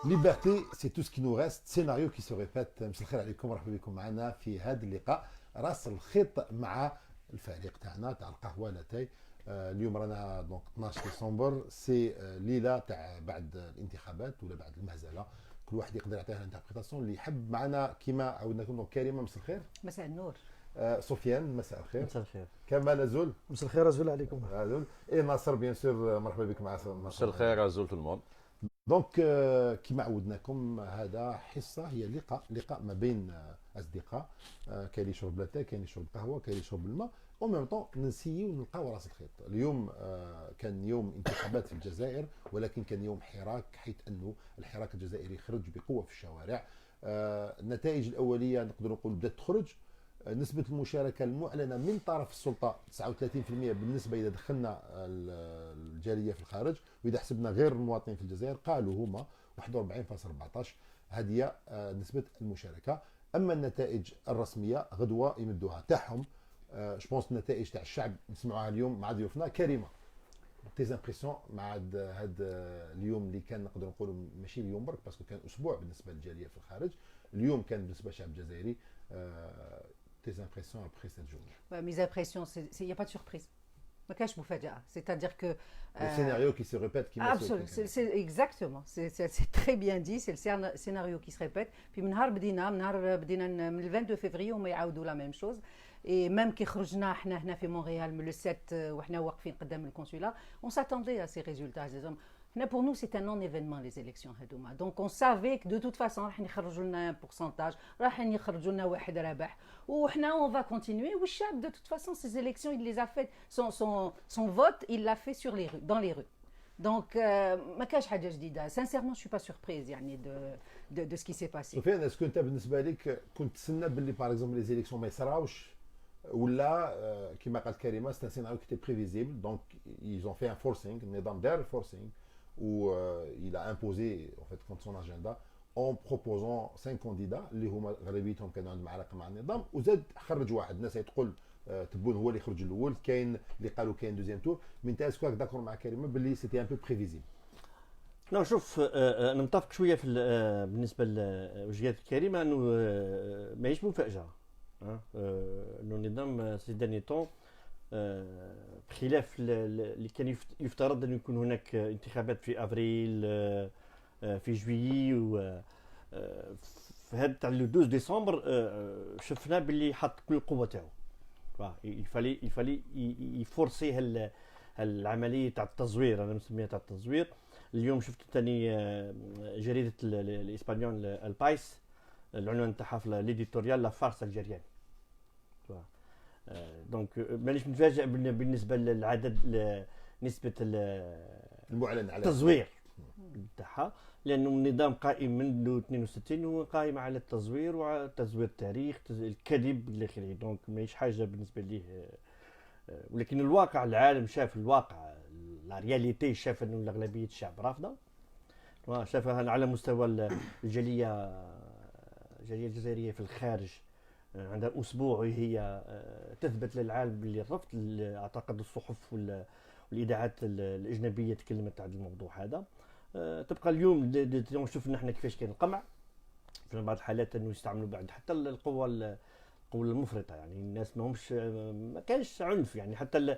Liberté, c'est tout ce qui nous reste. Scénario qui se répète. مساء الخير عليكم، مرحبا بكم معنا في هذا اللقاء راس الخيط مع الفريق تاعنا تاع القهوه لاتاي. اليوم رانا دونك 12 ديسمبر، سي ليله تاع بعد الانتخابات ولا بعد المهزله. كل واحد يقدر يعطيها الانتربريتاسيون اللي يحب. معنا كيما عودنا لكم دونك كريمه، مساء الخير. مساء النور. سفيان، مساء الخير. مساء الخير. كمال أزول. مساء الخير أزول عليكم. أزول. إيه ناصر بيان سور، مرحبا بك مع مساء الخير أزول tout le monde. دونك كما عودناكم، هذا حصه هي لقاء ما بين اصدقاء. كاين اللي يشرب لاتاي، كاين اللي يشرب قهوه، كاين اللي يشرب الماء، و ميم طون نسيو نلقاو راس الخيط. اليوم كان يوم انتخابات في الجزائر، ولكن كان يوم حراك، حيث انه الحراك الجزائري خرج بقوه في الشوارع. النتائج الاوليه نقدر نقول بدات تخرج. نسبة المشاركة المعلنة من طرف السلطة 39%، بالنسبة إذا دخلنا الجالية في الخارج، وإذا حسبنا غير المواطنين في الجزائر قالوا هما 41.14. هذه نسبة المشاركة. أما النتائج الرسمية غدوة يمدوها تاعهم. جوبونس النتائج تاع الشعب نسمعوها اليوم مع ضيوفنا. كريمة، تي امبرسيون مع هذا اليوم اللي كان نقدر نقولوا ماشي اليوم برك، باسكو كان اسبوع بالنسبه للجاليه في الخارج. اليوم كان بالنسبه للشعب الجزائري. tes impressions après cette journée? Mes impressions, il n'y a pas de surprise. ما كاش مفاجأة. C'est-à-dire que le scénario qui se répète qui absolument, c'est exactement, c'est très bien dit, c'est le scénario qui se répète. Puis من نهار بدينا من 22 février وما يعاودوا la même chose. Et même كي خرجنا احنا هنا في مونريال من le 7 وحنا واقفين قدام الكونسولا، on s'attendait à ces résultats. Pour nous, c'est un non-événement, les élections. Donc, on savait que de toute façon, راح يخرجوا لنا un pourcentage, راح يخرجوا لنا واحد رابح. On va continuer. والشعب, de toute façon, ces élections, il les a faites. Son vote, il l'a fait sur les rues, dans les rues. Donc, ما كاش حاجة جديدة. Sincèrement, je suis pas surprise يعني de ce qui s'est passé. سفيان، اسكو انت بالنسبة لك كنت تسنى باللي باغ اكزومبل لي زيليكسيون ما يصراوش، ولا كما قالت كريمة c'est un scénario qui était prévisible. Donc, ils ont fait un forcing, النظام دار forcing, où il a imposé en fait contre son agenda en proposant 5 candidats اللي هما غالبيتهم كانوا عندهم علاقه مع النظام، وزاد خرج واحد. الناس تقول تبون هو اللي يخرج الاول، كاين اللي قالوا كاين دوزيام تور. من انت اسكو داكور مع كريمه باللي سيتي ان بو بريفيزيبل؟ لا شوف، انا متفق شويه في بالنسبه لوجهات كريمه، انه ماهيش مفاجاه. انه النظام سي داني طون، بخلاف اللي كان يفترض أن يكون هناك انتخابات في أفريل، في جويي، و في هذا تاع لو 12 ديسمبر شفنا باللي حط كل القوة تاعو. يفالي يفورسي العملية تاع التزوير، أنا مسميها تاع التزوير. اليوم شفت ثاني جريدة الإسبانيول البايس، العنوان تاعها في ليديتوريال لا فارس الجيريان. دونك مانيش متفاجئ بالنسبه للعدد، نسبه المعلن على التزوير تاعها، لانه النظام قائم منذ 62 هو قائم على التزوير وعلى تزوير التاريخ، الكذب الى اخره. دونك ماهيش حاجه بالنسبه ليه. ولكن الواقع، العالم شاف الواقع، لا رياليتي، شاف انه الاغلبيه الشعب رافضه، شافها على مستوى الجاليه الجزائريه في الخارج. عندها اسبوع هي تثبت للعالم باللي الرفض. اعتقد الصحف والاذاعات الاجنبيه تكلمت عن الموضوع هذا. تبقى اليوم شفنا احنا كيفاش كان القمع في بعض الحالات، انه يستعملوا بعد حتى القوه المفرطه. يعني الناس ما كانش عنف، يعني حتى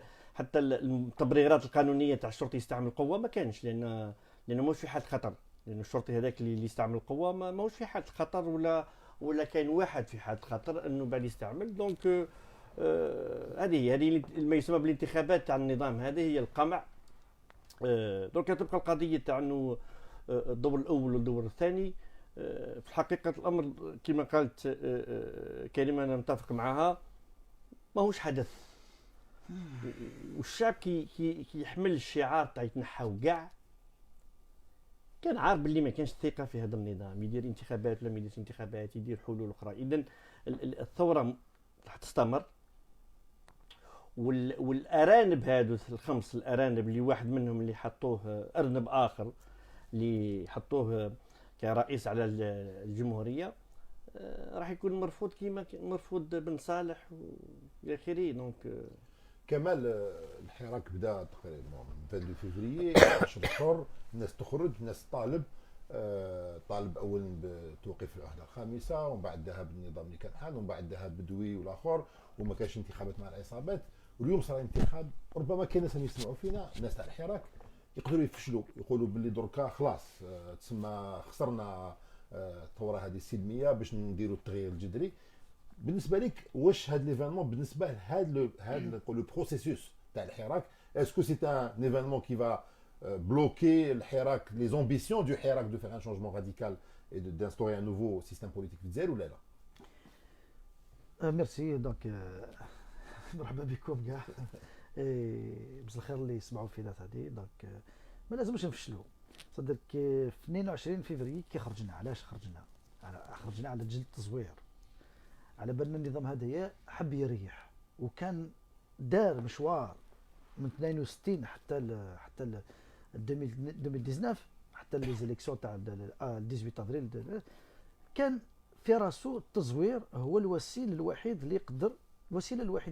التبريرات القانونيه تاع الشرطي يستعمل القوه ما كانش، لانه مش في حاله خطر. لان الشرطي هذاك اللي يستعمل القوه ماهوش في حاله خطر، ولا كاين واحد في حاله خطر انه بعد يستعمل. دونك هذه ما يسمى بالانتخابات تاع النظام، هذه هي القمع. دونك تبقى القضيه تاع انه الدور الاول والدور الثاني. في حقيقه الامر كما قالت كريمه، انا متفق معها، ماهوش حدث. والشعب كي يحمل الشعار تاع يتنحاو كاع، كان عارف باللي ما كانش ثقه في هذا النظام، يدير انتخابات ولا ما يديرش انتخابات، يدير حلول اخرى. اذا الثوره راح تستمر. والارانب هذو الخمس الارانب اللي واحد منهم اللي حطوه ارنب اخر اللي حطوه كرئيس على الجمهوريه، راح يكون مرفوض كيما مرفوض بن صالح والى اخره. دونك كمال، الحراك بدا تقريبا من 22 فيفري، 10 اشهر، الناس تخرج، الناس تطالب. طالب اولا بتوقيف العهده الخامسه، ومن بعد ذهب النظام اللي كان حال، ومن بعد ذهب بدوي والاخر، وما كانش انتخابات مع العصابات. واليوم صار انتخاب، ربما كاين ناس يسمعوا فينا، ناس تاع الحراك يقدروا يفشلوا، يقولوا باللي دركا خلاص تسمى خسرنا الثوره هذه السلميه باش نديروا التغيير الجذري. بالنسبه لك واش هذا ليفينمون بالنسبه لهذا نقولوا بروسيسوس تاع الحراك، اسكو سي ان ايفينمون كي فا bloquer le Hirak, les ambitions du Hirak de faire un changement radical et d'instaurer un nouveau système politique في الجزائر ولا لا؟ ميرسي. دونك مرحبا بكم كاع. بس الخير اللي يسمعوا فينا هذه. دونك ما لازمش نفشلوا. صدق في 22 فيفري كي خرجنا، علاش خرجنا؟ خرجنا على جل التزوير، على بالنا النظام هذايا حب يريح، وكان دار مشوار من 62 حتى 2019 حتى لي زيليكسيون تاع 18 افريل. كان في راسو التزوير هو الوسيله الوحيده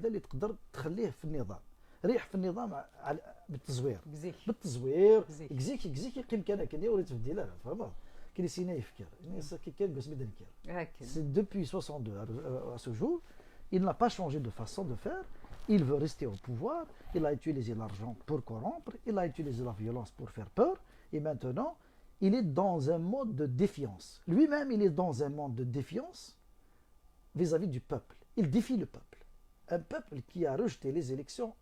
اللي تقدر تخليه في النظام، ريح في النظام بالتزوير. بالتزوير كزيك يقيم كان وليت في الديلال، فهمت؟ كي سينا يفكر كي كان قسم دنكر. سي دوبوي 62 à ce jour, il n'a pas changé de façon de faire. Il veut rester au pouvoir, il a utilisé l'argent pour corrompre, il a utilisé la violence pour faire peur, et maintenant, il est dans un mode de défiance. Lui-même, il est dans un mode de défiance vis-à-vis du peuple. Il défie le peuple. Un peuple qui a rejeté les élections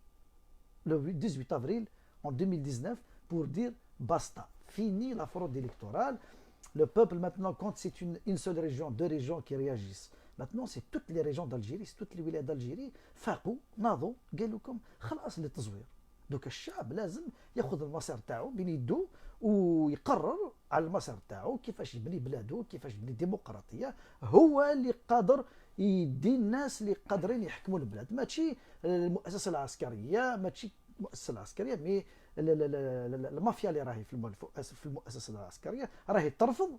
le 18 avril en 2019 pour dire basta, fini la fraude électorale. Le peuple, maintenant, quand c'est une seule région, deux régions qui réagissent, maintenant c'est toutes les régions d'Algérie, c'est toutes les wilayas d'Algérie فاقوا ناضوا قالوا لكم خلاص للتزوير. دوك الشعب لازم ياخذ المسار تاعو بين يدو ويقرر على المسار تاعو كيفاش يبني بلاده، كيفاش يبني ديمقراطيه. هو اللي قادر يدي الناس اللي قادرين يحكموا البلاد، ماشي المؤسسه العسكريه، ماشي المؤسسه العسكريه، مي المافيا اللي راهي في المؤسسه العسكريه راهي ترفض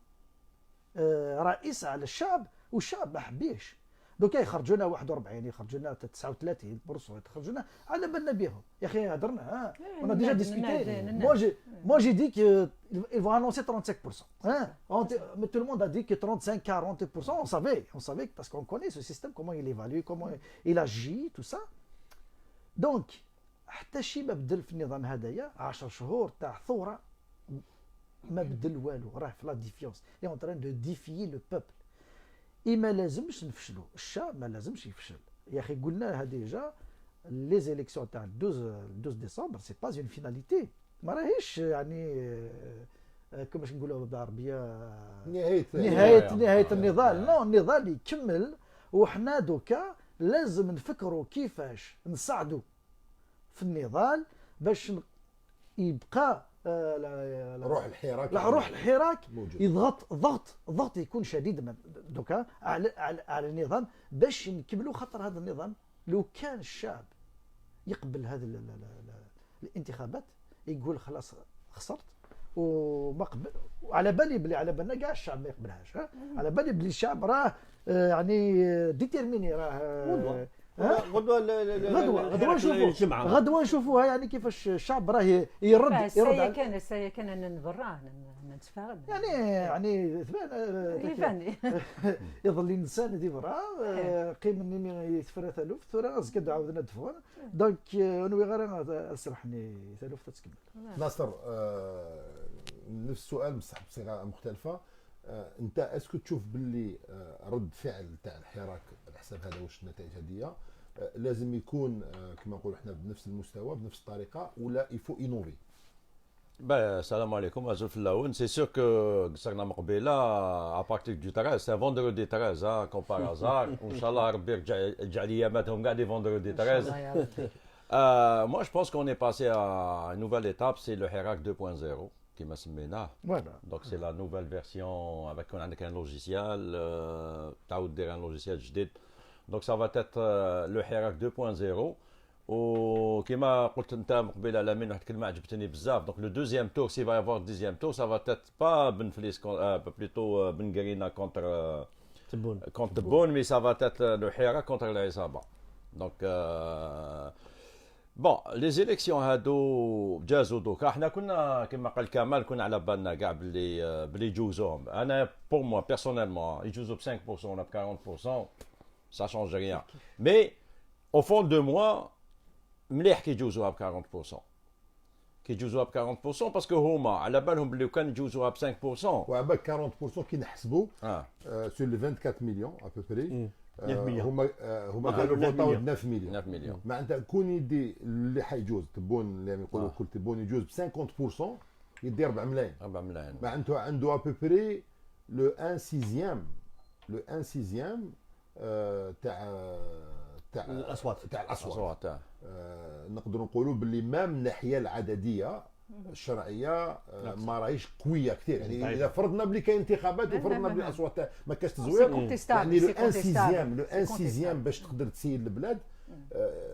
رئيس على الشعب، والشعب ما حبيش. دوكا يخرجونا 41، يخرجونا 39%، يخرجونا على بالنا بهم. يا اخي هضرنا on a déjà discuté. Moi j'ai dit que ils vont annoncer 35%. Mais tout le monde a dit que 35-40%. On savait parce qu'on connaît ce système, comment il évalue, comment il agit, tout ça. Donc حتى شي ما بدل في النظام هذايا. 10 شهور تاع ثوره ما بدل والو، راه في لا ديفيونس، اي اون تران دو ديفيي لو بوبل. ما لازمش نفشلوا، الشعب ما لازمش يفشل. يا اخي قلناها ديجا، لي زيليكسيون تاع 12 ديسمبر سي با اون فيناليتي، ما راهيش يعني كيفاش نقولوها بالعربيه نهايه النضال. نو، النضال يكمل، وحنا دوكا لازم نفكروا كيفاش نساعدوا في النضال باش يبقى روح الحراك يضغط ضغط يكون شديد دوكا على النظام باش نكملوا. خاطر هذا النظام لو كان الشعب يقبل هذه الانتخابات يقول خلاص خسرت وما قبل، وعلى بالنا كاع الشعب ما يقبلهاش. على بالي بلي الشعب راه يعني ديتيرميني، راه غدوه نشوفوها يعني كيفاش الشعب راه يرد. كان نبراه نتفاهم يعني ثبان يظل الانسان دي برا قيم من يتفرى ثلوف ثورة زكد عاودنا دفون. دونك نوي غير اسرحني ثلوف تتكمل. ناصر، نفس السؤال بصح بصيغه مختلفه. انت اسكو تشوف باللي رد فعل تاع الحراك على حساب هذا واش النتائج هذه لازم يكون كما نقولوا احنا بنفس المستوى بنفس الطريقه، ولا يفو انوفي؟ السلام عليكم. أزول في اللون. سي سور كو قصرنا مقبله ابارتيك دو 13 سي فوندردي 13 كوم بار ازار، وان شاء الله ربي يرجع لي اياماتهم كاع دي فوندردي 13. Moi je pense qu'on est passé à une nouvelle étape, c'est le Hirak 2.0 كما سميناه. Donc c'est la nouvelle version avec un logiciel تعاود دير un logiciel جديد. Donc ça va être le Hirak 2.0. وكما قلت انت مقبل على من واحد الكلمه عجبتني بزاف. دونك لو دوزيام تور سي فا افوار دوزيام تور سا فا تيت با بن فليس بلوتو بن غرينا كونتر تبون مي سا فا تيت لو حراك كونتر العصابه. دونك بون لي زيليكسيون هادو جازوا دوكا حنا كنا كما قال كمال كنا على بالنا كاع بلي يجوزوهم. انا بور موا بيرسونيلمون يجوزوا ب 5% ولا ب 40% سا شونج ريان. مي او فون دو موا مليح كي يجوزوها ب 40%. كي يجوزوها ب 40% باسكو هما على بالهم بلي كان يجوزوها ب 5%. وعباك 40% كي نحسبوا اه سور لي 24 مليون ابوبري 9 مليون. هما قالوا 9 فوطاو مليون. 9 مليون. 9 مليون. معناتها كون يدي اللي حيجوز تبون اللي يقولوا كل تبون يجوز ب 50% يدي 4 ملايين. 4 ملايين. معناتها عنده ابوبري لو 1 سيزيام لو 1 سيزيام تاع الاصوات. تاع الاصوات. اصوات. نقدروا نقولوا باللي ما من الناحيه العدديه الشرعيه ما راهيش قويه كثير. يعني اذا فرضنا بلي كاين انتخابات وفرضنا بلي الاصوات ما كاش تزوير، يعني لو 1 سيزيام لو 1 سيزيام باش تقدر تسيد البلاد.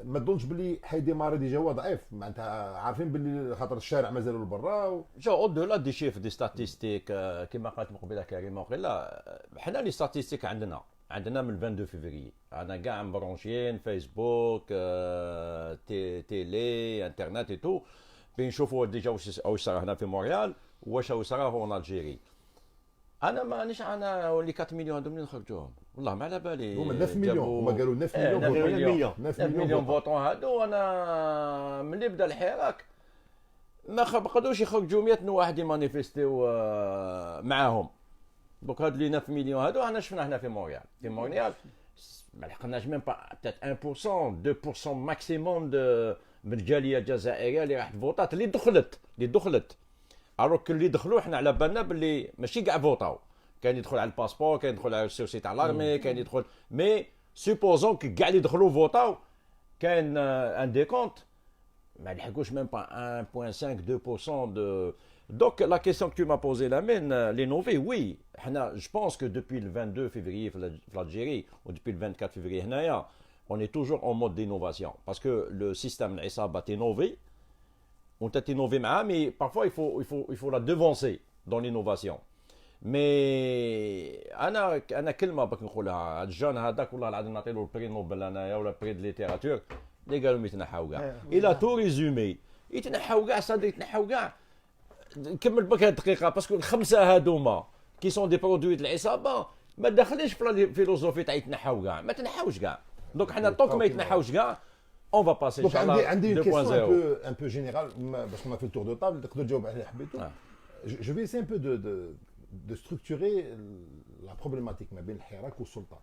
ما تظنش بلي حيديماري ديجا هو ضعيف. معناتها عارفين بلي خاطر الشارع مازالوا لبرا جو او دولا دي شيف دي ستاتيستيك كما قالت من قبيله كريمه وقيلا حنا لي ستاتيستيك عندنا من 22 فيفري انا كاع مبرونشين فيسبوك تيلي انترنت اي تو بين نشوفوا ديجا واش صار هنا في مونريال واش صار هون الجيري. انا مانيش انا ولي 4 مليون هذو منين خرجوهم والله ما على بالي. هما 9 مليون هما قالوا 9 مليون 9 مليون فوتون هادو. انا ملي بدا الحراك ما قدروش يخرجوا 100 واحد يمانيفيستيو معاهم. دوك هاد لي 9 مليون هادو انا شفنا هنا في مونريال. في مونريال ما لحقناش ميم با تات 1% 2% ماكسيموم من الجاليه الجزائريه اللي راح فوطات اللي دخلت اروك اللي دخلوا حنا على بالنا باللي ماشي كاع فوطاو. كان يدخل على الباسبور، كان يدخل على السوسي تاع لارمي، كان يدخل مي سوبوزون كاع اللي دخلوا فوطاو كان ان ديكونت ما لحقوش ميم با 1.5 2% دو. Donc la question que tu m'as posée la mienne, l'innover, oui. Je pense que depuis le 22 février en Algérie ou depuis le 24 février, on est toujours en mode d'innovation. Parce que le système l'ISAB a innové, on a innové, mais parfois il faut la devancer dans l'innovation. Mais أنا كلمة بك نقولها الجان هذاك والله العظيم نعطي له البري نوبل أنايا ولا بري دو ليتيراتور اللي قالوا يتنحاو كاع. إلى تو ريزومي يتنحاو كاع صاد يتنحاو كاع. نكمل بك هذه الدقيقه باسكو الخمسه هذوما كي سون دي برودوي د العصابه ما داخلينش في الفيلوزوفي تاع يتنحاو كاع ما تنحاوش كاع. دونك حنا طوك ما يتنحاوش كاع اون فا باسي ان شاء الله. عندي اون كيسيون ان بو جينيرال باش ما في التور دو طابل تقدر تجاوب على اللي حبيتو. جو في سي ان بو دو ستركتوري لا بروبليماتيك ما بين الحراك والسلطه.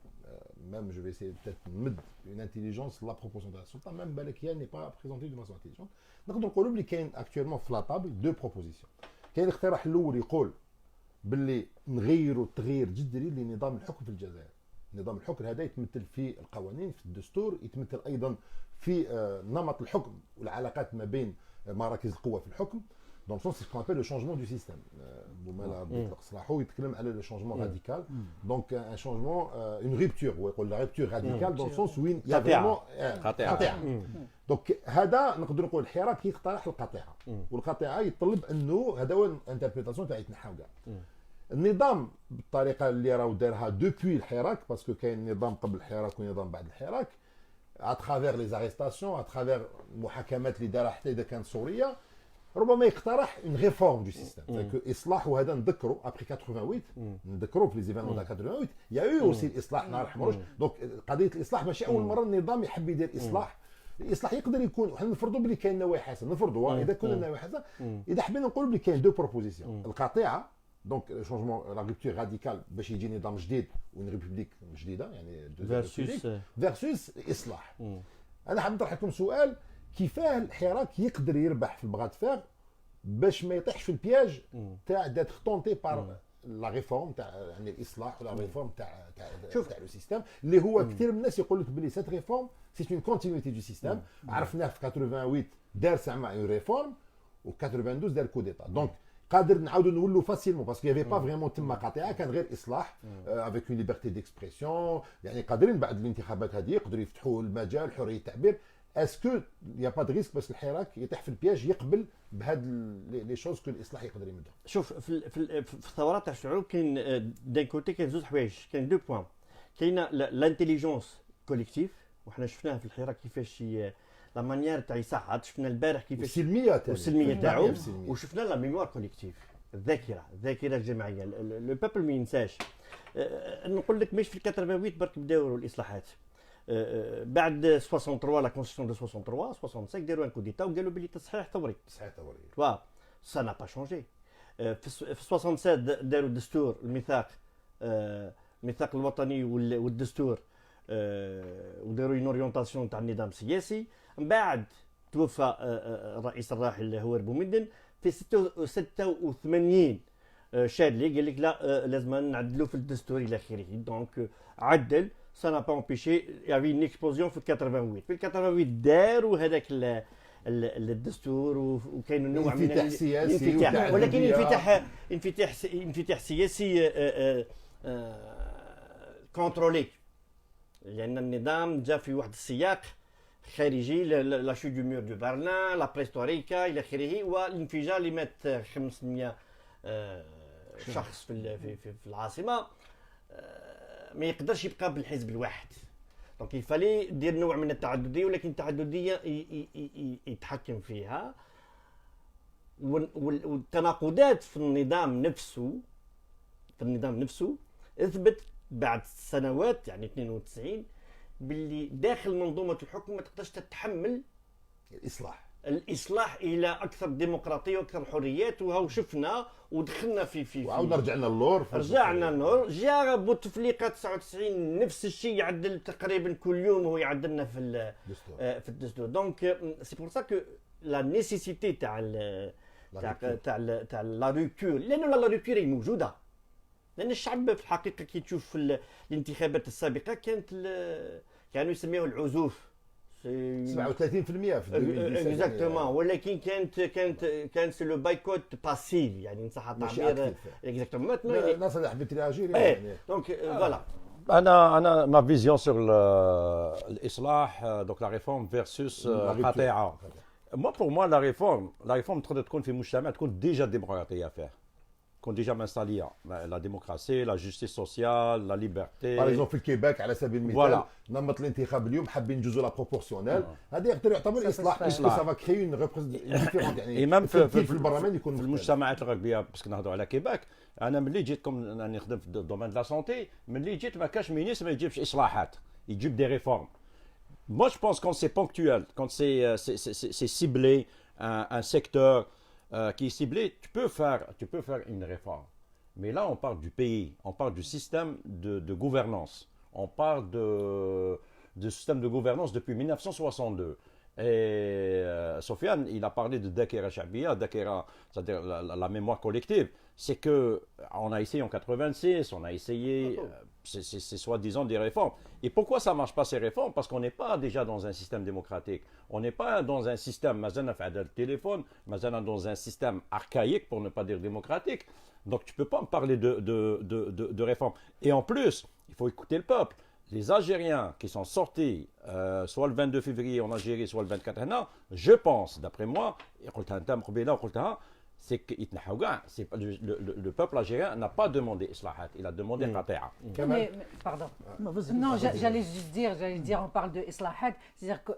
même je vais essayer peut-être de une intelligence la proposition de la sultan même بالك هي n'est pas présentée de façon intelligente. نقدر نقولوا بلي كاين اكطوالمون في لا طابل دو بروبوزيسيون. كاين الاقتراح الاول يقول باللي نغيروا تغيير جذري لنظام الحكم في الجزائر. نظام الحكم هذا يتمثل في القوانين في الدستور، يتمثل ايضا في نمط الحكم والعلاقات ما بين مراكز القوه في الحكم. dans le sens ce qu'on appelle le changement du système. بومالا بيطلق صلاحو يتكلم على le changement radical. donc un changement une rupture ويقول la rupture radicale dans le sens où il y a vraiment قطيعة. donc هذا نقدر نقول الحراك يقترح القطيعة والقطيعة يطلب انه هذا هو الانتربريتاسيون تاع يتنحاو كاع. النظام بالطريقة اللي راهو دارها دوبوي الحراك باسكو كاين نظام قبل الحراك ونظام بعد الحراك à travers les arrestations à travers المحاكمات اللي دارها حتى اذا كانت سورية ربما يقترح اون ريفورم دو سيستيم. اصلاح وهذا نذكروا ابري 88 نذكروا في لي زيفينمون تاع 88 يا او اوسي الاصلاح نهار حمروش. دونك قضيه الاصلاح ماشي اول مره النظام يحب يدير اصلاح. الاصلاح يقدر يكون حنا نفرضوا بلي كاين نواحي حسنه نفرضوا اذا كنا نواحي حسنه اذا حبينا نقولوا بلي كاين دو بروبوزيسيون القطيعه دونك شونجمون لا رupture راديكال باش يجي نظام جديد ون ريبوبليك جديده يعني فيرسوس اصلاح. انا حاب نطرح لكم سؤال كيفاه الحراك يقدر يربح في البغاد فيغ باش ما يطيحش في البياج تاع داتر تونتي بار لا ريفورم تاع يعني الاصلاح ولا ريفورم تاع لو سيستيم اللي هو كثير من الناس يقول لك بلي سيت ريفورم سي اون كونتينيتي دو سيستيم. عرفناه في 88 دار زعما اون ريفورم و 92 دار كو ديتا. دونك قادر نعاودوا نولوا فاسيلمون باسكو يافي با فريمون تما قطيعه كان غير اصلاح افيك اون ليبرتي ديكسبرسيون. يعني قادرين بعد الانتخابات هذه يقدروا يفتحوا المجال حريه التعبير. اسكو يا با دو ريسك بس الحراك يطيح في البياج يقبل بهاد لي شوز كو الاصلاح يقدر يمدهم. شوف في الثورات تاع الشعوب كاين دان كوتي كاين زوج حوايج. كاين دو بوين. كاينه لانتيليجونس كوليكتيف وحنا شفناها في الحراك كيفاش لا مانيير تاع يصعد. شفنا البارح كيفاش والسلميه تاعو والسلميه تاعو، السلمية. وشفنا لا ميموار كوليكتيف، الذاكره الجماعيه. لو بيبل ما ينساش. نقول لك مش في 88 برك بداو الاصلاحات. بعد 63 لا كونستيتيون دو 65 داروا ان كوديتا وقالوا بلي تصحيح ثوري. صحيح ثوري. توا سا نا با شونجي. في 67 داروا الدستور، الميثاق، الميثاق الوطني والدستور، وداروا اون اورينتاسيون تاع النظام السياسي. من بعد توفى الرئيس الراحل هواري بومدين في 86 شادلي قال لك لا لازم نعدلوا في الدستور الى اخره. دونك عدل، سا نا با امبيشي يافي اون اكسبلوزيون في 88. في 88 داروا هذاك الدستور، وكاين نوع من انفتاح سياسي الانفتاح، ولكن انفتاح سياسي كونترولي، لان النظام جاء في واحد السياق خارجي، لا شو دو مور دو برلين، لا بريستوريكا الى اخره، والانفجار اللي مات 500 شخص في العاصمه. ما يقدرش يبقى بالحزب الواحد. دونك يفالي دير نوع من التعدديه، ولكن التعدديه يتحكم فيها. والتناقضات في النظام نفسه اثبت بعد سنوات، يعني 92، باللي داخل منظومه الحكم ما تقدرش تتحمل الاصلاح الى اكثر ديمقراطيه واكثر حريات. وهو شفنا ودخلنا في وعاودنا رجعنا للور. جا بوتفليقه 99 نفس الشيء، يعدل تقريبا كل يوم، هو يعدلنا في الدستور. دونك سي بور سا كو لا نيسيسيتي تاع لا روكور، لانه لا روكور هي موجوده. لان الشعب في الحقيقه كي تشوف في الانتخابات السابقه كانوا يسميوه العزوف 37% في اكزاكتومون، ولكن كانت سي لو بايكوت باسيف، يعني نصح التعبير اكزاكتومون. الناس حبيت تراجع يعني. دونك فوالا. انا ما فيزيون سور الاصلاح، دونك لا ريفورم فيرسوس قطيعه. بور موا لا ريفورم تقدر تكون في مجتمع تكون ديجا ديمقراطيه فيه، تكون ديجا مانستاليه لا ديموكراسي، لا جوستيس سوسيال، لا ليبرتي. باغ اكزومبل في الكيباك على سبيل المثال نمط الانتخاب اليوم حابين نجوزوا لا بروبورسيونيل، هذا يقدر يعتبر اصلاح، باسكو سافا كري اون ريبريزونطاسيون يعني. ايمام في البرلمان يكون في المجتمعات الغربيه، باسكو نهضروا على كيباك. انا ملي جيت راني نخدم في الدومين دو لا سونتي، ملي جيت ما كاش مينيس ما يجيبش اصلاحات، يجيب دي ريفورم. Moi, je pense quand c'est ponctuel, quand c'est ciblé, un secteur qui est ciblé, tu peux faire une réforme. Mais là, on parle du pays, on parle du système de gouvernance. On parle de système de gouvernance depuis 1962. Et Sofiane, il a parlé de Dakira Chabia, Dakira, c'est-à-dire la mémoire collective. C'est qu'on a essayé en 86, on a essayé c'est soi-disant des réformes. Et pourquoi ça ne marche pas ces réformes? Parce qu'on n'est pas déjà dans un système démocratique. On n'est pas dans un système, mazana fait le téléphone, mazana dans un système archaïque, pour ne pas dire démocratique. Donc tu ne peux pas me parler de réforme. Et en plus, il faut écouter le peuple. Les Algériens qui sont sortis soit le 22 février en Algérie, soit le 24 janvier, je pense, d'après moi, c'est que le peuple algérien n'a pas demandé islahat, il a demandé qati'a. Pardon. Non, j'allais dire, on parle de islahat, c'est-à-dire que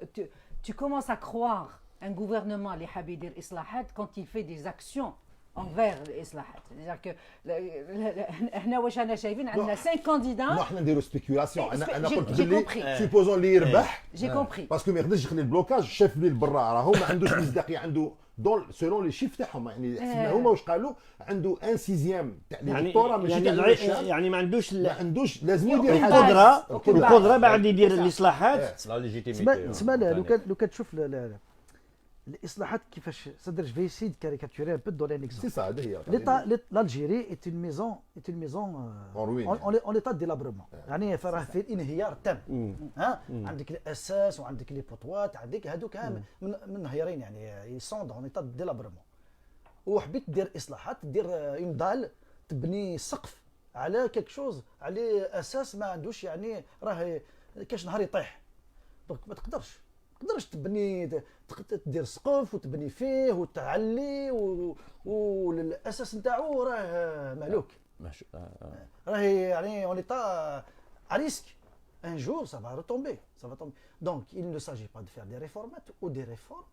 tu commences à croire un gouvernement, les habidir islahat, quand il fait des actions envers l'islahat. C'est-à-dire que احنا واش انا شايفين عندنا 5 كانديدات. نحن نديروا سبيكولاسيون. انا قلت باللي سيبوزون اللي يربح. جي كومبري. باسكو ما يقدرش يخلي البلوكاج، شاف اللي برا راهو ما عندوش مصداقيه، عنده دون سولون لي شيف تاعهم، يعني هما واش قالوا عنده ان سيزيام تاع الدكتوراه ماشي تاع يعني ما عندوش لازم يدير حاجه القدره بعد يدير الاصلاحات. لا ليجيتيميتي. تسمى لو كان تشوف الاصلاحات كيفاش صدر في سيد كاريكاتوري ان بو دون ان اكزومبل. سي سا هذه هي. l'Algérie est une maison en état de délabrement، يعني فراه في الانهيار تام. ها عندك الاساس وعندك لي بوطوات، عندك هذوك منهيرين، يعني يسوند اون ايتا دو ديلابرمون. وحبيت دير اصلاحات، دير اون دال، تبني سقف على كيك شوز، على اساس ما عندوش، يعني راه كاش نهار يطيح. دونك ما تقدرش تبني، تدير سقف وتبني فيه وتعلي والاساس نتاعو راه مهلوك. راه يعني اون ايتا ريسك Un jour, ça va retomber. Ça va tomber. Donc, il ne s'agit pas de faire des réformettes ou des réformes.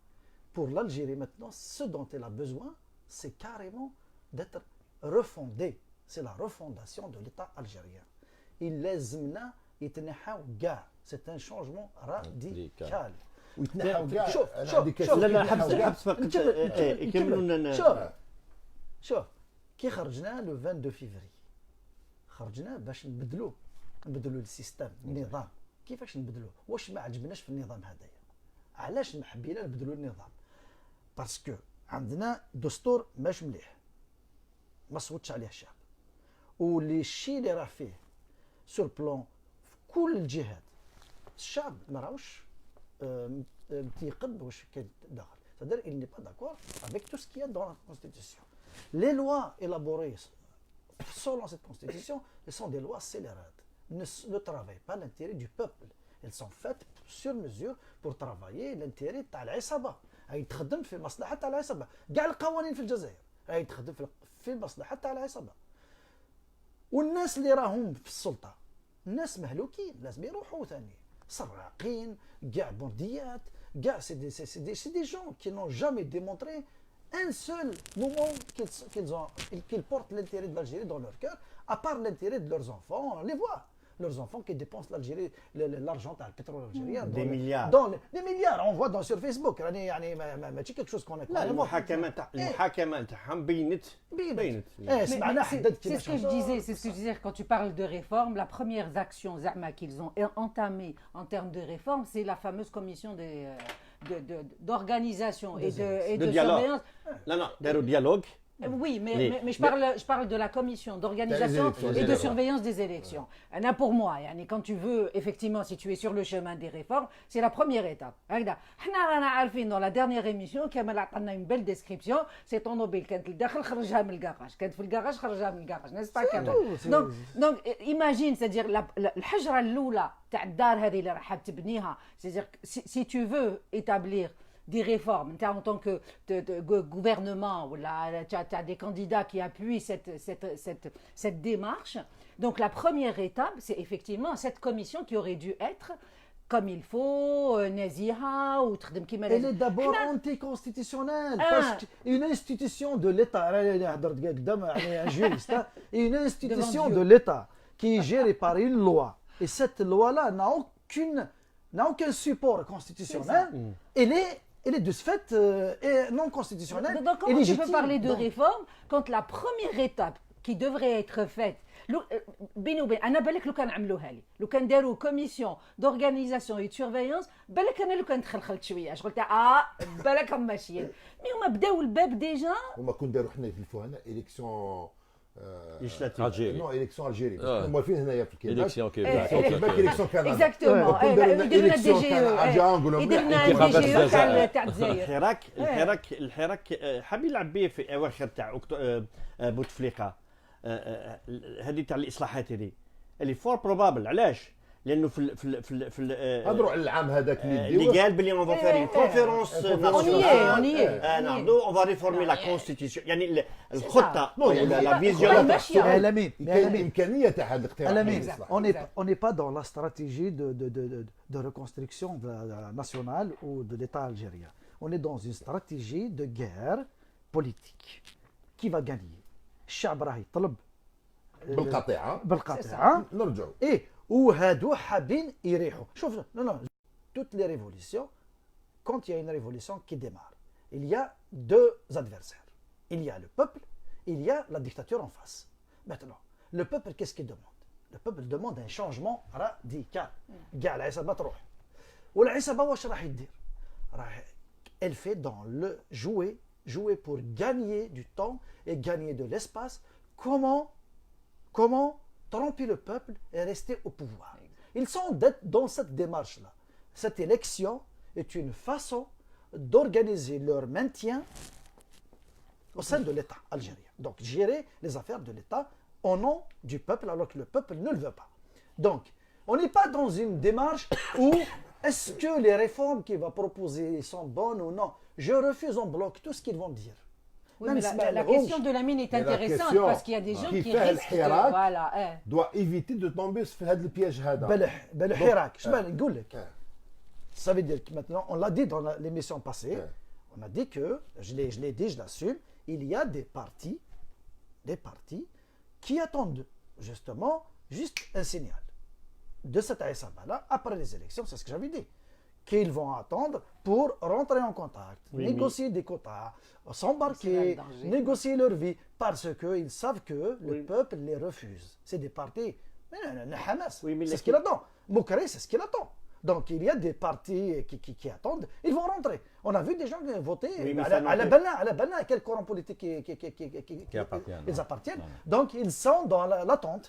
Pour l'Algérie maintenant, ce dont elle a besoin, c'est carrément d'être refondée. C'est la refondation de l'État algérien. Il لازمنا يتنحاو كاع. C'est un changement radical. ويتنحوا كاع. شوف أنا شوف عندي شوف لا لا كاسين حبس يتنحوا حبس كاع. فقط يكملوا شوف شوف كي خرجنا لو 22 فيفري خرجنا باش نبدلوا السيستم النظام. كيفاش نبدلوه؟ واش ما عجبناش في النظام هذايا؟ علاش حبينا نبدلوا النظام؟ باسكو عندنا دستور ماش مليح ما صوتش عليه الشعب، واللي الشيء اللي راه فيه سور بلون في كل الجهات الشعب ما راهوش تيقد واش كاين داخل. C'est-à-dire il n'est pas d'accord avec tout ce qu'il y a dans la Constitution. Les lois élaborées selon cette Constitution, ce sont des lois scélérates. Ne travaillent pas l'intérêt du peuple. Elles sont faites sur mesure pour travailler l'intérêt تاع العصابة. هي تخدم في المصلحة تاع العصابة. كاع القوانين في الجزائر هي تخدم في المصلحة تاع العصابة. والناس اللي راهم في السلطة الناس مهلوكين، لازم يروحوا ثاني سراقين، كاع بورديات، كاع سي دي جون qui n'ont jamais démontré un seul moment qu'ils portent l'intérêt de l'Algérie dans leur cœur, à part l'intérêt de leurs enfants. On les voit, leurs enfants qui dépensent l'Algérie, l'argent du pétrole algérien. Des milliards. Des milliards, on voit sur Facebook. يعني ماشي quelque chose qu'on a. لا المحاكمة تاعهم بينت. سمعنا حدد C'est ce que je disais, c'est ce que je disais quand tu parles de réforme. La première action Zama qu'ils ont entamée en termes de réforme, c'est la fameuse commission d'organisation et de surveillance. Non, داروا dialogue. Oui, mais je parle de la commission d'organisation et de surveillance des élections. Pour moi, quand tu veux, effectivement, si tu es sur le chemin des réformes, c'est la première étape. Dans la dernière émission, Kamel a donné une belle description. C'est ton mobile, quand il dakhel kharajha min الgarage, quand il garage kharajha min الgarage, n'est-ce pas Kamel? Donc imagine, c'est-à-dire الحجرة الأولى تاع الدار هذه اللي راح تبنيها, c'est-à-dire si tu veux établir des réformes, en tant que gouvernement, ou tu as des candidats qui appuient cette démarche. Donc la première étape, c'est effectivement cette commission qui aurait dû être comme il faut, naziha ou elle est d'abord anticonstitutionnelle. Parce qu'une institution de l'État, un juriste, une institution de l'État qui est gérée par une loi, et cette loi-là n'a aucun support constitutionnel, elle est de ce fait non constitutionnelle. Donc comment tu peux parler de réforme quand la première étape qui devrait être faite, بيني وبين انا بالك لو كان عملوها لي، لو كان داروا كوميسيون دورغانيزاسيون اي سورفيونس، بالك انا لو كان تخلخلت شويه قلت بالك هم ماشيين، مي هما بداو الباب ديجا. هما كون داروا حنا يفلفوا هنا اليكسيون الجيري نو اليكسيون الجيري موالفين هنايا في الكيباك اليكسيون كيباك اليكسيون كندا اكزاكتومون يديرنا دي جي يديرنا تاع الجزائر. الحراك حاب يلعب به في اواخر تاع بوتفليقه، هذه تاع الاصلاحات هذه اللي فور بروبابل. علاش؟ لانه في هضروا على العام هذاك اللي قال بلي اون فا فير كونفيرونس ناسيونال نعرضوا اون فا ريفورمي لا كونستيتيسيون، يعني الخطه لا فيزيون كاين امكانيه تاع هذا الاقتراح. on n'est pas dans la stratégie de reconstruction nationale ou de l'État algérien. On est dans une stratégie de guerre politique. Qui va gagner? الشعب راه يطلب بالقطيعه نرجعوا وهادو حابين يريحوا. شوف non toutes les révolutions, quand il y a une révolution qui démarre, il y a deux adversaires. Il y a le peuple, il y a la dictature en face. Maintenant, le peuple, qu'est-ce qu'il demande? Le peuple demande un changement radical. كاع العصابه تروح. والعصابه واش راح يدير؟ elle fait dans le jouer pour gagner du temps et gagner de l'espace. Comment tromper le peuple et rester au pouvoir? Ils sont dans cette démarche-là. Cette élection est une façon d'organiser leur maintien au sein de l'État algérien. Donc gérer les affaires de l'État au nom du peuple alors que le peuple ne le veut pas. Donc on n'est pas dans une démarche où est-ce que les réformes qu'il va proposer sont bonnes ou non. Je refuse en bloc tout ce qu'ils vont dire. Oui, ما mais نسمع la لهمش. question de la mine est Mais la intéressante question, parce qu'il y a des gens qui qui fait risquent de... الحراك Voilà, eh. doit éviter de tomber في هذا البياج هذا. بل حراك شبان نقول لك آه. ça veut dire que maintenant on l'a dit dans l'émission passée Ouais. on a dit que je l'ai dit je l'assume il y a des partis qui attendent justement juste un signal de cette ASABA là après les élections, c'est ce que j'avais dit, qu'ils vont attendre pour rentrer en contact, Oui, négocier des quotas, C'est s'embarquer, là le danger. négocier leur vie, parce qu'ils savent que le Oui. peuple les refuse. C'est des partis. Mais non, Hamas, Oui, mais c'est les- ce qu'il attend. Moukari, c'est ce qu'il attend. Donc il y a des partis qui attendent, ils vont rentrer. On a vu des gens voter Oui, mais à ça la Banna, à quel courant politique Qui appartiennent, ils non. appartiennent. Non, non. Donc ils sont dans l'attente.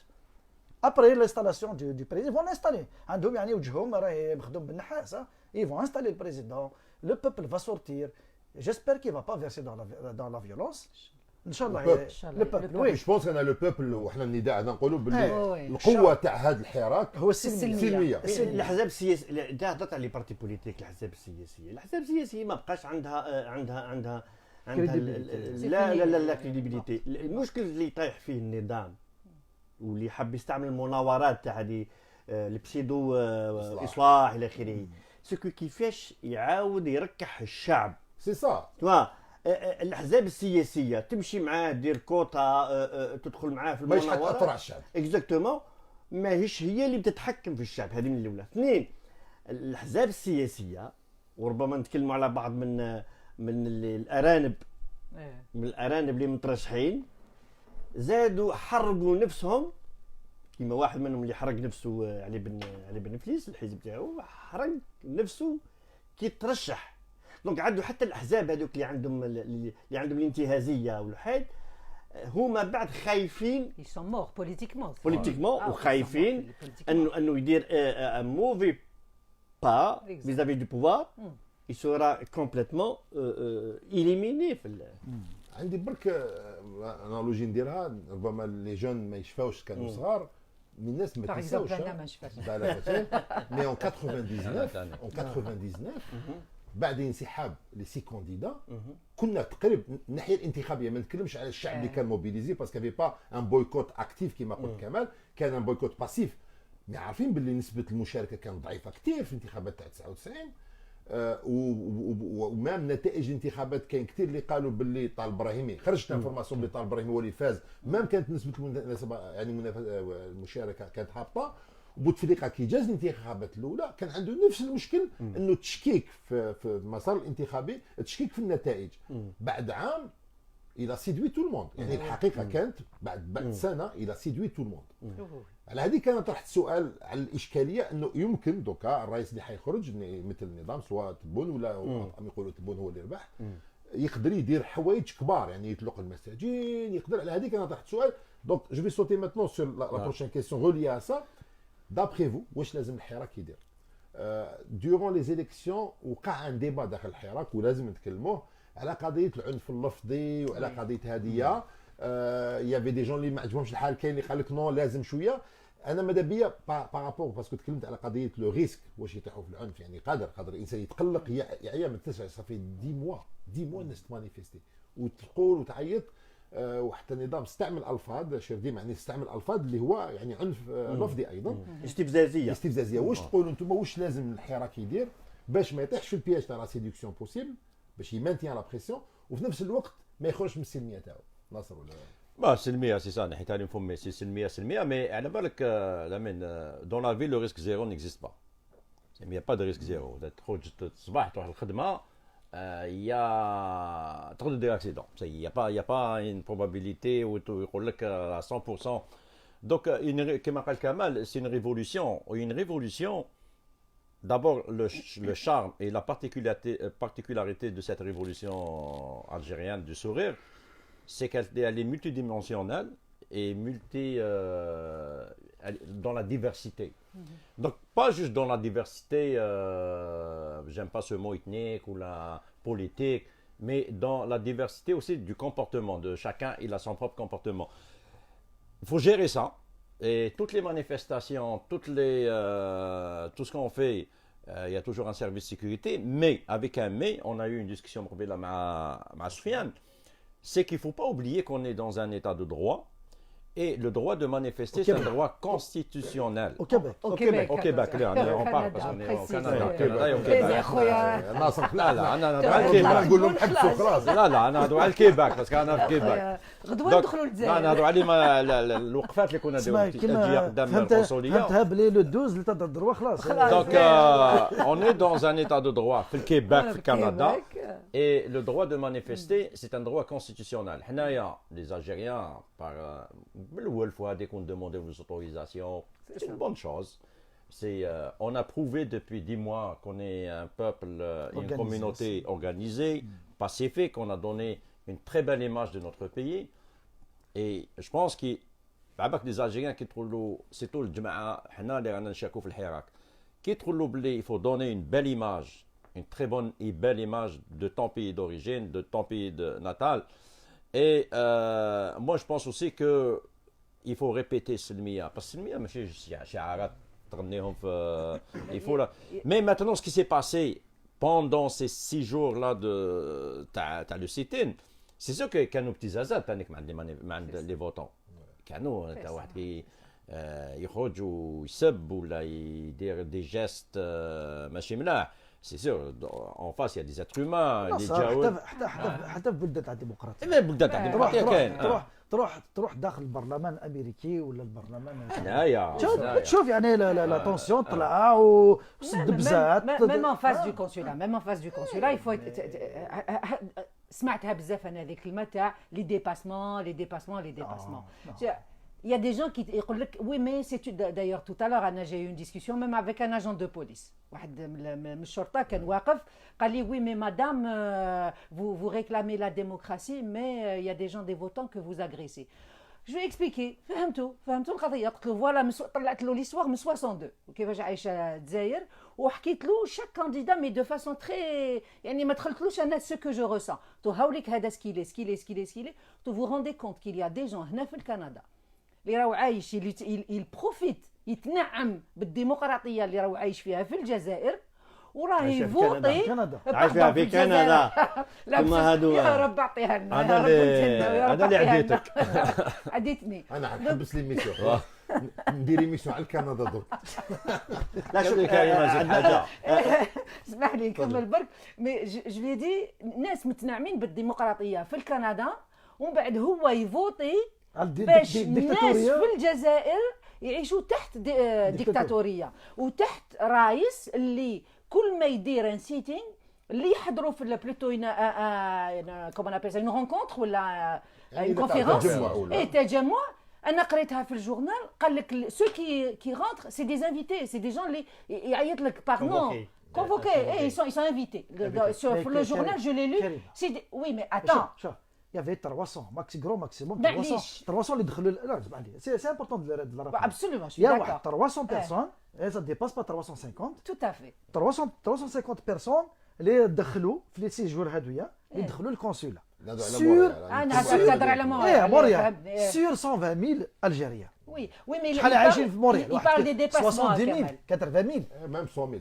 Après l'installation du président, ils vont l'installer. عندهم يعني وجههم راهي مخدوم بالنحاس. Ils vont installer le président. Le peuple va sortir. J'espère qu'il ne va pas verser dans la violence. Inch'Allah. Le Le peuple, oui. جو بونس ان لو بوبل وحنا النداء هذا نقولوا وي. باللي القوه تاع هذا الحراك هو السلمية. السلميه. الاحزاب السياسيه انت هضرت على لي بارتي بوليتيك. الاحزاب السياسيه ما بقاش عندها Credibility. لا كريديبيليتي. المشكل اللي طايح فيه النظام واللي حاب يستعمل المناورات تاع هذه البسيدو اصلاح الى اخره، سكو كيفاش يعاود يركح الشعب. سي سا توا الاحزاب السياسيه تمشي معاه دير كوتا، تدخل معاه في ماهيش المناورات حتاثر على الشعب. اكزاكتومون، ماهيش هي اللي بتتحكم في الشعب. هذه من الاولى. اثنين، الاحزاب السياسيه وربما نتكلموا على بعض من الارانب، Eh. من الارانب اللي مترشحين زادوا حرقوا نفسهم. كيما واحد منهم اللي حرق نفسه علي بن فليس، الحزب تاعو حرق نفسه كي ترشح. دونك عندو حتى الاحزاب هذوك اللي عندهم الانتهازيه والحاد، هما بعد خايفين Ils sont morts politiquement. بوليتيكمون Ah, oui, وخايفين ils sont morts politiquement. انه يدير ان موفي با Exact. فيزافي دو بوفوار، Mm. il sera complètement éliminé في عندي برك انالوجي نديرها، ربما لي جون ما يشفاوش كانوا صغار من الناس ما Par تنساوش. exemple, انا ما نشفاش. مي اون 99 بعد انسحاب لي سي كونديدا كنا تقريب الناحيه الانتخابيه، ما نتكلمش على الشعب اللي كان موبيليزي باسكو في با ان بويكوت اكتيف كما قلت كمال، كان ان بويكوت باسيف. مي عارفين باللي نسبه المشاركه كانت ضعيفه كثير في الانتخابات تاع 99. ومام نتائج الانتخابات كاين كثير اللي قالوا باللي طال ابراهيمي خرجت انفورماسيون باللي طال ابراهيمي هو اللي فاز، مام كانت نسبه المشاركه كانت هابطه. بوتفليقه كي جاز الانتخابات الاولى كان عنده نفس المشكل، انه تشكيك في المسار الانتخابي، تشكيك في النتائج. بعد عام الى سيدوي تو الموند، يعني الحقيقه كانت بعد سنه الى سيدوي تو الموند. على هذه كانت طرحت السؤال على الاشكاليه انه يمكن دوكا الرئيس اللي حيخرج مثل النظام سواء تبون ولا هم يقولوا تبون هو اللي ربح، يقدر يدير حوايج كبار، يعني يطلق المساجين، يقدر. على هذه كانت طرحت سؤال. دونك جو في سوتي ماتنون سور لا بروشين كيسيون غولي ا سا. دابخي فو واش لازم الحراك يدير؟ ديورون لي زيليكسيون وقع ان ديبا داخل الحراك ولازم نتكلموه على قضيه العنف اللفظي وعلى قضيه هذه. يافي دي جون اللي ما عجبهمش الحال، كاين اللي قال لك نو لازم شويه. انا ماذا بيا بارابور باسكو تكلمت على قضيه لو ريسك واش يطيحوا في العنف، يعني قادر الانسان يتقلق يعيا ما تسعى صافي 10 موا الناس تمانيفيستي وتقول وتعيط. وحتى النظام استعمل الفاظ شردي، يعني استعمل الفاظ اللي هو يعني عنف لفظي ايضا، استفزازيه. واش تقولوا انتم واش لازم الحراك يدير باش ما يطيحش في البياج تاع لا سيدكسيون بوسيبل، باش يمانتيان لا بريسيون وفي نفس الوقت ما يخرجش من السلميه تاعو؟ ناصر ولا Bah, c'est le mien, c'est ça, نحيت عليهم فمي، c'est le mien, mais على بالك لامين dans la vie le risque zéro n'existe pas. Il n'y a pas de risque zéro. تخرج الصباح تروح الخدمه، il y a trop de accidents. Il y a pas une probabilité où يقول لك à 100%. Donc كما قال كمال c'est une révolution. Une révolution, d'abord le charme et la particularité de cette révolution algérienne du sourire, c'est qu'elle est multidimensionnelle et dans la diversité. Donc pas juste dans la diversité, j'aime pas ce mot ethnique ou la politique, mais dans la diversité aussi du comportement de chacun. Il a son propre comportement. Il faut gérer ça. Et toutes les manifestations, tout ce qu'on fait, il y a toujours un service de sécurité. Mais avec un mais, on a eu une discussion avec Soufiane. c'est qu'il ne faut pas oublier qu'on est dans un état de droit. Et le droit de manifester, c'est un droit constitutionnel. Au Québec. Au Québec. Au Québec, là, on parle parce qu'on est au Canada. Au Canada et au Québec. لا لا انا ندعو على الكيباك نقول لهم حبسوا خلاص. لا لا انا ندعو على الكيباك باسكو انا في الكيباك غدوه ندخلوا لا للجزائر. ندعو على الوقفات اللي كنا اسمع نديروا كيما قدام القنصليه. فهمتها بلي لو 12 اللي تهضر دروا خلاص. Donc on est dans un état de droit في الكيباك في كندا. Et le droit de manifester, c'est un droit constitutionnel. حنايا les Algériens par بالأول fois dès qu'on demandait aux autorisations, c'est une bonne chose. On a prouvé depuis 10 mois qu'on est un peuple, une communauté organisée, pacifique. On a donné une très belle image de notre pays. Et je pense que les Algériens qui trouvent, c'est tout le جماعة حنا اللي رانا نشاركوا في الحراك. Qui trouvent il faut donner une belle image, une très bonne et belle image de ton pays d'origine, de ton pays natal. Et moi je pense aussi que il faut répéter Selmia, parce que Selmia, il faut là. Mais maintenant, ce qui s'est passé pendant ces 6 jours-là de le sit-in, c'est sûr que كانوا ابتزازات مع les votants. كانوا واحد يخرجوا يسب ولا يدير des gestes ماشي ملاح. C'est sûr, en face, il y a des êtres humains, des جاول. حتى في بلدان تاع الديمقراطيه. إيه بلدان تاع الديمقراطيه كاين. تروح داخل البرلمان الامريكي ولا البرلمان هنايا تشوف يعني لا طونسيون طلع وسد بزات. même en face du consulat, même en face du consulat, il faut سمعتها بزاف انا هذيك الكلمه تاع لي ديباسمون لي ديباسمون لي ديباسمون. Il y a des gens qui يقول لك oui mais c'est d'ailleurs tout à l'heure انا j'ai eu une discussion même avec un agent de police واحد من الشرطه كان واقف قال لي oui mais madame vous réclamez la démocratie mais il y a des gens des votants que vous agressez. Je vais expliquer. فهمتوا القضيه. قلت له فوالا طلعت له ليستوار من 62 وكيفاش عايشه الجزائر وحكيت له شاك كانديدا مي دو فاسون تري يعني ما دخلتلوش انا سو كو جو ريسون. تو هاوليك هذا سكيلي تو vous rendez compte qu'il y a des gens هنا في الكندا اللي راهو عايش البروفيت يتنعم بالديمقراطيه اللي راهو عايش فيها في الجزائر وراه يفوطي عايش فيها في كندا. كما هادو يا رب اعطيها لنا انا اللي عديتك عديتني انا نحبس لي ميسيون ندير ميسيون على كندا درك. لا شوف حاجه اسمح لي نكمل برك. مي جو لي دي ناس متنعمين بالديمقراطيه في الكندا ومن بعد هو يفوطي باش الناس في الجزائر يعيشوا تحت ديكتاتوريه وتحت رئيس اللي كل ما يدير ان سيتينغ اللي يحضروا في بلوتو كومون ابل اون رونكونتر ولا اون كونفيرونس تجمع. انا قريتها في الجورنال قال لك سو كي رونتر سي دي انفيتي سي دي جون اللي يعيط لك باردون convoqués, ils sont invités. Sur le journal, je l'ai lu. Oui, mais attends. Il y avait 300, gros maximum 300 اللي دخلوا. لا اسمح لي سي امبورطون دو الرقم. Absolument, je suis Il y a d'accord. 300 personnes, et ça ne dépasse pas 350. Tout à fait. 350 personnes اللي دخلوا في لي سيجور هذويا اللي دخلوا الكونسولا. انا تهضر على موريال. Sur 120,000 Algériens. Oui, mais شحال عايشين في موريال؟ Il parle des dépassements. 70,000, 80,000. Même 100,000.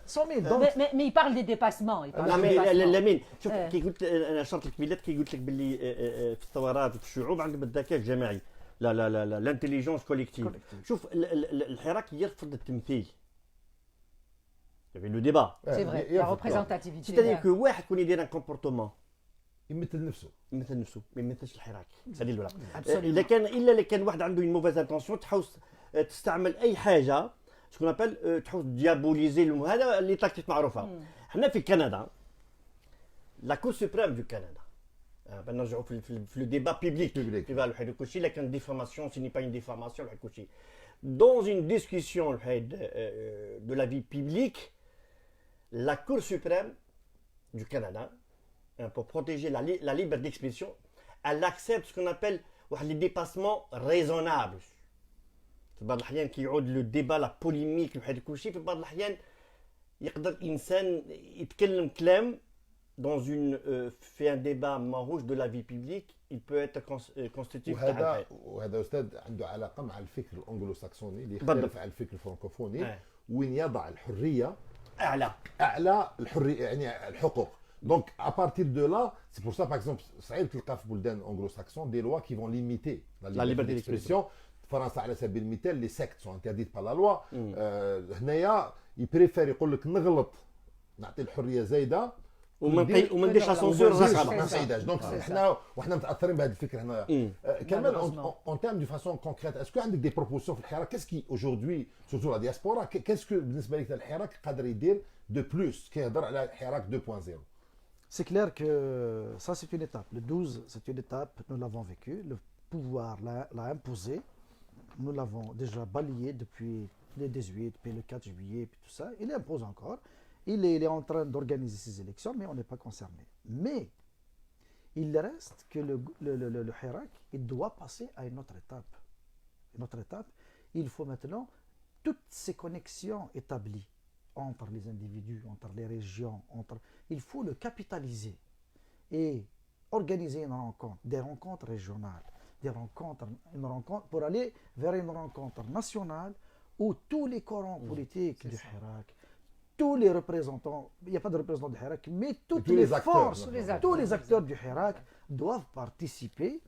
100,000 donc. Mais il parle des dépassements. لامين شوف كي قلت انا شرط الكبيلات كي قلت لك باللي في الثورات وفي الشعوب عندهم الذكاء الجماعي. لا الانتليجنس كوليكتيف. شوف الحراك يرفض التمثيل. لو ديبا C'est vrai, la représentativité. C'est-à-dire que واحد كون يدير ان كومبورتمون يمثل نفسه ما يمثلش الحراك. هذه الاولى. الا كان واحد عنده une mauvaise intention تحاول تستعمل اي حاجه شكون ابل تحاول ديابوليزي هذا اللي تاكتيك معروفه. حنا في كندا لا كور سوبريم دو كندا نرجعوا في لو ديبا بيبليك في الوحيد كلشي لا كان ديفاماسيون سي ني با اون ديفاماسيون الوحيد كلشي dans une discussion de la vie publique la Cour suprême du Canada pour protéger la libre d'expression elle accepte ce qu'on appelle les dépassements raisonnables. في بعض الأحيان كيعود لو ديبا لا بوليميك الوحيد كلشي في بعض الأحيان يقدر إنسان يتكلم كلام dans une في un débat ماهوش de la vie publique il peut être constitutif. وهذا استاذ عنده علاقه مع الفكر الانجلو ساكسوني اللي يختلف عن الفكر الفرنكوفوني وين يضع الحريه اعلى الحريه يعني الحقوق. Donc, à partir de là, c'est pour ça, par exemple, صعيب تلقى في بلدان anglo-saxons des lois qui vont limiter La liberté d'expression. فرنسا على سبيل المثال les sectes sont interdites par la loi. هنايا يبريفير يقول لك نغلط نعطي الحريه زايده وما نديرش سونسور ما نساعدهاش. دونك حنا وحنا متاثرين بهذه الفكره هنا. كمان en termes de façon concrète, est-ce que عندك des propositions في الحراك؟ qu'est-ce qui aujourd'hui surtout la diaspora qu'est-ce que بالنسبه لك الحراك قادر يدير de plus كيهضر على الحراك 2.0؟ C'est clair que ça, c'est une étape. Le 12, c'est une étape, nous l'avons vécu. Le pouvoir l'a imposé. Nous l'avons déjà balayé depuis le 18, puis le 4 juillet, puis tout ça. Il impose encore. Il est en train d'organiser ses élections, mais on n'est pas concerné. Mais il reste que le Hirak, il doit passer à une autre étape. Une autre étape, il faut maintenant toutes ces connexions établies entre les individus, entre les régions, il faut le capitaliser et organiser une rencontre, des rencontres régionales, une rencontre pour aller vers une rencontre nationale où tous les courants politiques du Hirak, tous les représentants, il n'y a pas de représentants du Hirak, mais toutes les forces, tous les acteurs du Hirak doivent participer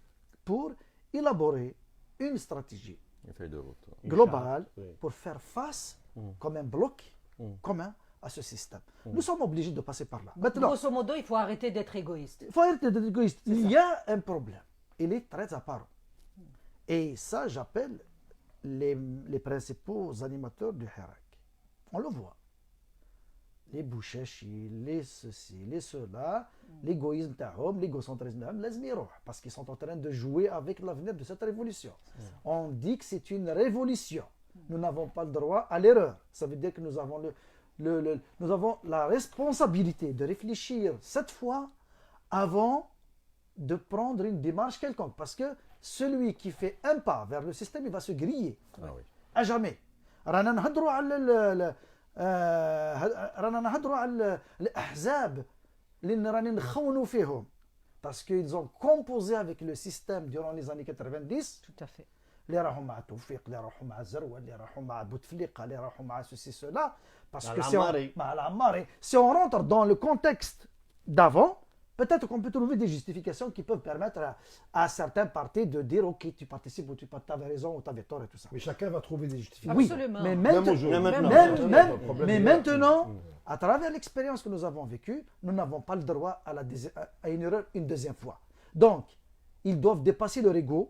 pour élaborer une stratégie globale pour faire face comme un bloc commun à ce système. Nous sommes obligés de passer par là. Maintenant, grosso modo, il faut arrêter d'être égoïste. Il faut arrêter d'être égoïste. Il y a un problème. Il est très apparent. Et ça, j'appelle les principaux animateurs du Hirak. On le voit. Les bouchachis, les ceci, les cela, l'égoïsme d'Ahom, l'égocentrisme d'Ahom, les miroirs, parce qu'ils sont en train de jouer avec l'avenir de cette révolution. On dit que c'est une révolution. Nous n'avons pas le droit à l'erreur. Ça veut dire que nous avons, nous avons la responsabilité de réfléchir cette fois avant de prendre une démarche quelconque. Parce que celui qui fait un pas vers le système, il va se griller. À jamais. رانا نهضروا على الأحزاب اللي راني نخونوا فيهم. Parce qu'ils ont composé avec le système durant les années 90. Tout à fait. اللي راحوا مع توفيق، اللي راحوا مع زروه، اللي راحوا مع بوتفليقه، اللي راحوا مع ceci cela. Parce que مع العماري. Si on rentre dans le contexte d'avant, peut-être qu'on peut trouver des justifications qui peuvent permettre à certains partis de dire ok, tu participes ou tu avais raison ou tu avais tort et tout ça. Mais chacun va trouver des justifications. Oui, absolument. mais même maintenant, à travers l'expérience que nous avons vécue, nous n'avons pas le droit à une erreur une deuxième fois. Donc, ils doivent dépasser leur ego.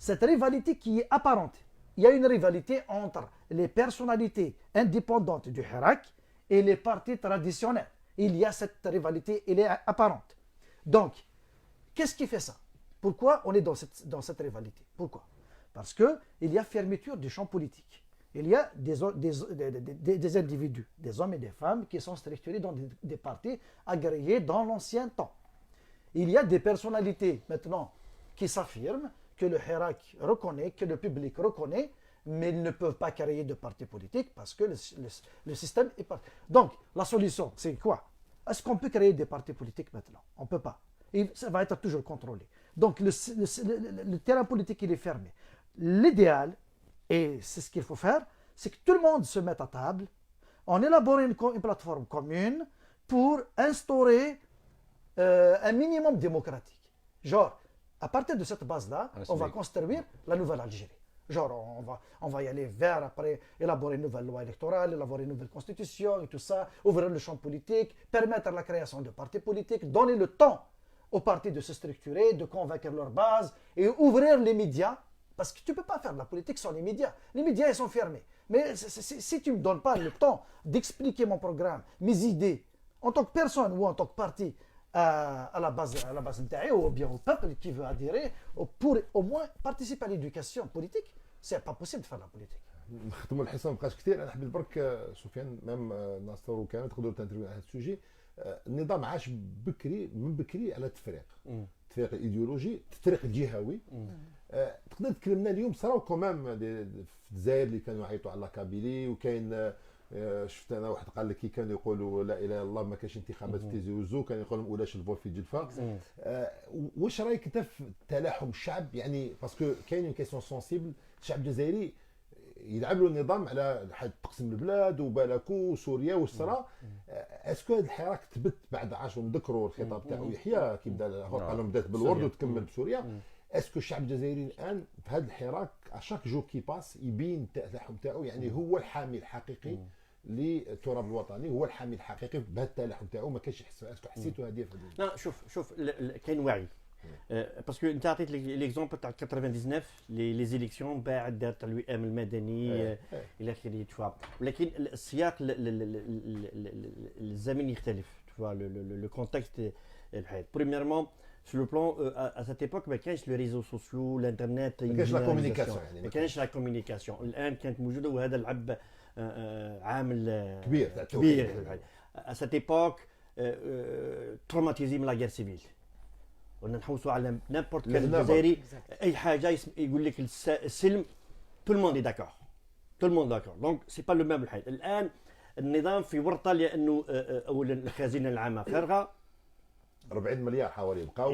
Cette rivalité qui est apparente. Il y a une rivalité entre les personnalités indépendantes du Hirak et les partis traditionnels. Il y a cette rivalité, elle est apparente. Donc, qu'est-ce qui fait ça? Pourquoi on est dans cette rivalité? Pourquoi? Parce qu'il y a fermeture du champ politique. Il y a des individus, des hommes et des femmes qui sont structurés dans des partis agréés dans l'ancien temps. Il y a des personnalités maintenant qui s'affirment, que le Hirak reconnaît, que le public reconnaît, mais ils ne peuvent pas créer de parti politique parce que le système est pas. Donc, la solution, c'est quoi? Est-ce qu'on peut créer des partis politiques maintenant? On ne peut pas. Et ça va être toujours contrôlé. Donc, le terrain politique, il est fermé. L'idéal, et c'est ce qu'il faut faire, c'est que tout le monde se mette à table, on élabore une plateforme commune pour instaurer un minimum démocratique. Genre, à partir de cette base-là, on va construire la nouvelle Algérie. Genre, on va y aller vers, après, élaborer une nouvelle loi électorale, élaborer une nouvelle constitution et tout ça, ouvrir le champ politique, permettre la création de partis politiques, donner le temps aux partis de se structurer, de convaincre leur base et ouvrir les médias. Parce que tu ne peux pas faire de la politique sans les médias. Les médias, ils sont fermés. Mais si tu ne me donnes pas le temps d'expliquer mon programme, mes idées, en tant que personne ou en tant que parti, à la base intérieure ou bien au peuple qui veut adhérer pour au moins participer à l'éducation politique, c'est pas possible de faire la politique. نختموا الحصه ما بقاش كثير. انا حبيت برك سفيان ميم ناصر وكان تقدروا تنترفيو على هذا السوجي. النظام عاش من بكري على التفريق. التفريق الايديولوجي، التفريق الجهوي. تقدر تكلمنا اليوم صراو كومام في الجزائر اللي كانوا يعيطوا على كابيلي، وكاين شفت انا واحد قال لك كي كانوا يقولوا لا اله الا الله ما كاينش انتخابات في تيزي وزو، كانوا يقولوا ما اولاش الفول في جلفه. واش رايك انت في تلاحم الشعب؟ يعني باسكو كاين اون كيسيون سونسيبل، الشعب الجزائري يلعبوا النظام على حد تقسم البلاد وبالكو وسوريا والصرا. اسكو هذا الحراك تبت بعد 10 نذكروا الخطاب تاعو يحيى كي بدا هو قال لهم بدات بالورد وتكمل بسوريا. اسكو الشعب الجزائري الان في هذا الحراك اشاك جو كي باس يبين التلاحم تاعو، يعني هو الحامي الحقيقي للتراب الوطني، هو الحامي الحقيقي بهذا التلاحم تاعو. ما كانش يحس. اسكو حسيتوا هذه لا شوف كاين وعي باسكو انت عطيت ليكزومبل تاع 99 لي زيليكسيون بعد دارت الوئام المدني الى اخره تشوا، ولكن السياق الزمني يختلف تشوا لو كونتكست الحياه. بريميرمون sur le plan à cette époque ما كانش لو ريزو سوسيو الانترنت، ما كانش لا كومونيكاسيون، يعني ما كانش لا كومونيكاسيون. الان كانت موجوده وهذا لعب عامل كبير. à cette époque تروماتيزي من لا غير سيفيل. قلنا نحوسوا على نيمبورت كان جزائري اي حاجه يقول لك السلم تو الموند اي داكور، تو الموند داكور. دونك سي با لو ميم الحال. الان النظام في ورطه لانه اولا الخزينه العامه فارغه، 40 مليار حوالي بقاو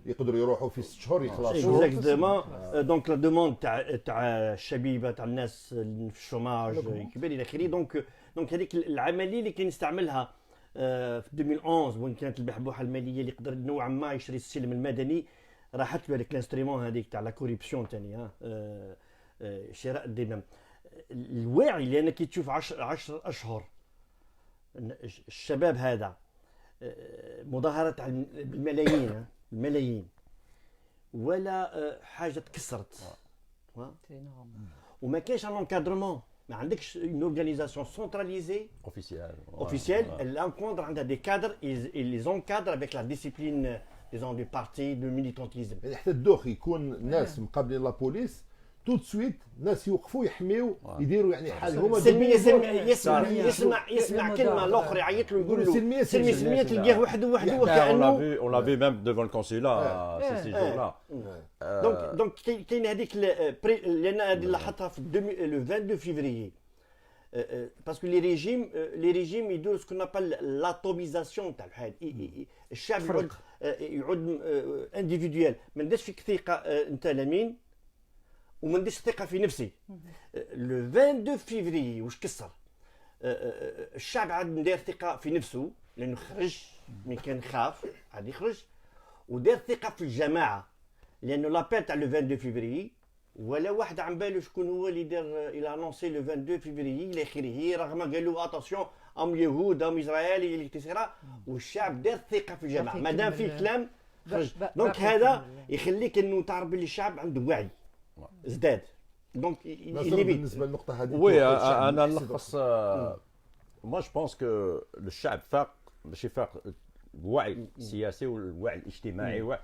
يقدروا يروحوا في 6 شهور يخلصوا. اكزاكتومون. دونك لا دوموند تاع الشبيبه تاع الناس في الشوماج كبير الى اخره. دونك هذيك العمليه اللي كان يستعملها في 2011 وين كانت البحبوحه الماليه اللي يقدر نوعا ما يشري السلم المدني، راحت له هذيك الانسترومون هذيك تاع لا كوريبسيون ثاني شراء الدمم. الواعي لان كي تشوف 10 اشهر الشباب هذا مظاهرات بالملايين الملايين ولا حاجه تكسرت وما كاينش ان انكادرمون، ما عندكش اون اورغانيزاسيون سونتراليزي اوفيسيال. الانكوندر عندها دي كادر لي زونكادر افيك لا ديسيبلين ديزون دو بارتي دو ميليتونتيزم. يعني حتى الدوخ يكون ناس مقابلين لا بوليس تو سويت ناس يوقفوا يحميو يديروا يعني حاجه هما سلميه. يسمع كلمه الاخر يعيط له يقول له سلميه تلقاه وحده وكانه on l'a vu même devant le consulat ces jours-là. دونك كاين هذيك لان هذه اللي لاحظتها في لو 22 فيفري باسكو لي ريجيم يديروا سكون ابل لاتوميزاسيون تاع الحال. الشعب يعود انديفيدوال، ما نديرش فيك ثقه انت لمين وما نديرش ثقه في نفسي. لو 22 فيفري واش كسر الشعب عاد ندير ثقه في نفسه لانه خرج من كان خاف عاد يخرج، ودار ثقه في الجماعه لانه لابيل تاع لو 22 فيفري ولا واحد عن باله شكون هو اللي دار الى انونسي لو 22 فيفري الى اخره، رغم قالوا اتونسيون ام يهود ام اسرائيل اللي تصير، والشعب دار ثقه في الجماعه مادام في كلام خرج. دونك هذا يخليك انه تعرف باللي الشعب عنده وعي ازداد. دونك بالنسبه للنقطه هذه وي انا نلخص moi je pense que الشعب فاق ماشي فاق الوعي السياسي والوعي الاجتماعي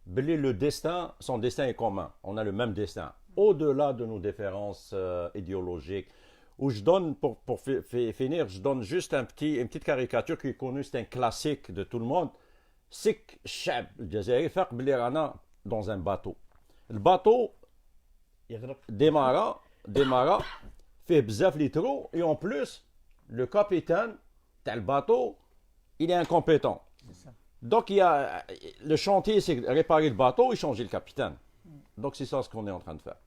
باللي le destin son destin est commun, on a le même destin au-delà de nos différences idéologiques. Où je donne pour finir, je donne juste une petite caricature qui est connue, c'est un classique de tout le monde. C'est que الشعب الجزائري فاق باللي رانا dans un bateau. الباطو démarra fait بزاف لي ترو et en plus le capitaine تاع الباطو il est incompétent. Donc il y a le chantier, c'est réparer le bateau et changer le capitaine. Donc c'est ça ce qu'on est en train de faire.